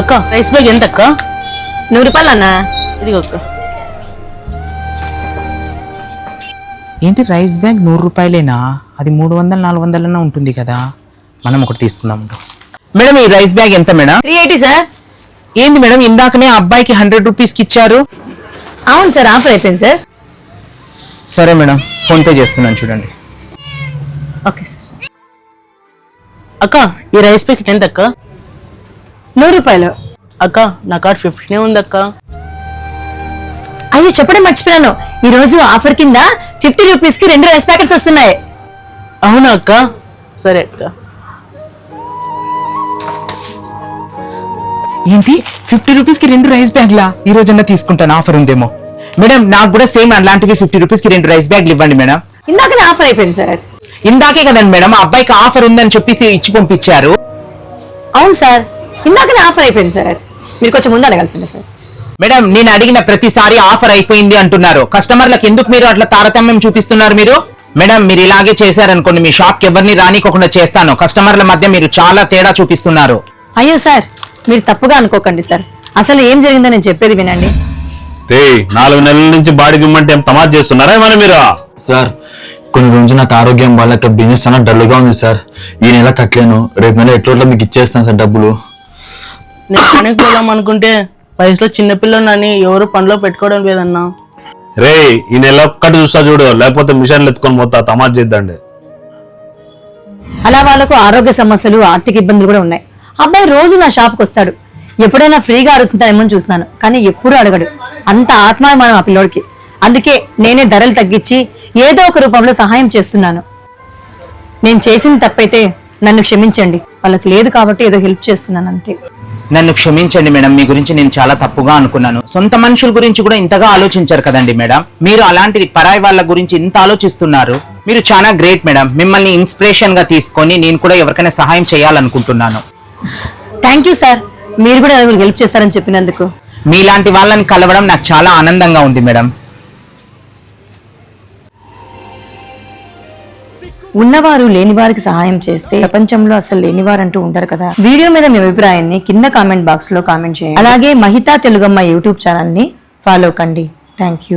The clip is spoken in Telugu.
అక్క రైస్ బ్యాగ్ ఎంత అక్క? 100 రూపాయలు అన్న. ఇదిగో అక్క. ఏంటి రైస్ బ్యాగ్ 100 రూపాయలేనా? అది 300-400 ఉంటుంది కదా. మనం ఒకటి తీసుకుందాం. మేడం ఈ రైస్ బ్యాగ్ ఎంత మేడం? 380 సార్. ఏంది మేడం ఇందాకనే అబ్బాయికి 100 రూపీస్కి ఇచ్చారు? అవును సార్, ఆఫర్ అయిపోయింది సార్. సరే మేడం, ఫోన్ పే చేస్తున్నాను చూడండి. Okay sir. అక్క ఈ రైస్ ప్యాకెట్ ఎంత అక్క? 100 రూపాయలు. అక్క నా కార్డ్ 15 ఉంది అక్క. అయ్యో చెప్పడం మర్చిపోయాను, ఈ రోజు ఆఫర్ కింద 50 రూపీస్ కి 2 రైస్ ప్యాకెట్స్ వస్తున్నాయి. అవునా అక్క? సరే అక్క. ఏంటి 50 రూపీస్కి 2 రైస్ బ్యాగ్లా? ఈ రోజన్నా తీసుకుంటాను, ఆఫర్ ఉందేమో. మేడం నాకు కూడా సేమ్ అలాంటివి 50 రూపీస్కి 2 రైస్ బ్యాగ్లు ఇవ్వండి మేడం. ఇందాకనే ఆఫర్ అయిపోయింది సార్. ఇందాకే కదండి మేడం ఆ అబ్బాయికి ఆఫర్ ఉందని చెప్పేసి ఇచ్చి పంపించారు. అవును సార్, ఇందాకనే ఆఫర్ అయిపోయింది సార్. మీరు కొంచెం ముందు అడగాల్సిందే సార్. మేడం నేను అడిగిన ప్రతిసారి ఆఫర్ అయిపోయింది అంటున్నారు. కస్టమర్లకు ఎందుకు మీరు అట్లా తారతమ్యం చూపిస్తున్నారు మీరు? మేడం మీరు ఇలాగే చేశారనుకోండి మీ షాప్ కి ఎవరిని రానికోకుండా చేస్తాను. కస్టమర్ల మధ్య మీరు చాలా తేడా చూపిస్తున్నారు. అయ్యో సార్, మీరు తప్పుగా అనుకోకండి సార్. అసలు ఏం జరిగిందో నేను చెప్పేది వినండి. 4 నెలల నుంచి బాడీకి ఇమ్మంటే తమాషా చేస్తున్నారా ఏమన్నా మీరు? సార్ కొన్ని రోజులు నాకు ఆరోగ్యం బాగాలేక బిజినెస్ చాలా డల్గా ఉంది సార్. ఈ నెల కట్టలేను, రేపు నెల ఎట్లా మీకు ఇచ్చేస్తాను సార్ డబ్బులు. నేను పనికి పోదాం అనుకుంటే వయసులో చిన్నపిల్లలని ఎవరు పనిలో పెట్టుకోవడం లేదన్నా. ఈ నెల ఒక్కటి చూస్తా చూడు, లేకపోతే మిషన్లు ఎత్తుకొని పోతా తమాషా చేద్దండి. అలా వాళ్ళకు ఆరోగ్య సమస్యలు, ఆర్థిక ఇబ్బందులు కూడా ఉన్నాయి. అబ్బాయి రోజు నా షాప్కి వస్తాడు. ఎప్పుడైనా ఫ్రీగా అడుగుతుంటానేమో చూస్తున్నాను, కానీ ఎప్పుడూ అడగడు. అంత ఆత్మాభిమానం ఆ పిల్లోడికి. అందుకే నేనే ధరలు తగ్గించి ఏదో ఒక రూపంలో సహాయం చేస్తున్నాను. నేను చేసిన తప్పైతే నన్ను క్షమించండి. వాళ్ళకి లేదు కాబట్టి ఏదో హెల్ప్ చేస్తున్నాను అంతే. నన్ను క్షమించండి మేడం, మీ గురించి నేను చాలా తప్పుగా అనుకున్నాను. సొంత మనుషుల గురించి కూడా ఇంతగా ఆలోచించారు కదండి మేడం. మీరు అలాంటిది పరాయి వాళ్ళ గురించి ఇంత ఆలోచిస్తున్నారు. మీరు చాలా గ్రేట్ మేడం. మిమ్మల్ని ఇన్స్పిరేషన్ గా తీసుకొని నేను కూడా ఎవరికైనా సహాయం చేయాలనుకుంటున్నాను. థ్యాంక్ యూ సార్, మీరు కూడా హెల్ప్ చేస్తారని చెప్పినందుకు. మీలాంటి వాళ్ళని కలవడం నాకు చాలా ఆనందంగా ఉంది మేడం. ఉన్నవారు లేని వారికి సహాయం చేస్తే ప్రపంచంలో అసలు లేనివారంటూ ఉంటారు కదా. వీడియో మీద మీ అభిప్రాయాన్ని కింద కామెంట్ బాక్స్ లో కామెంట్ చేయండి. అలాగే మహితా తెలుగమ్మ యూట్యూబ్ ఛానల్ ని ఫాలో కండి. Thank you.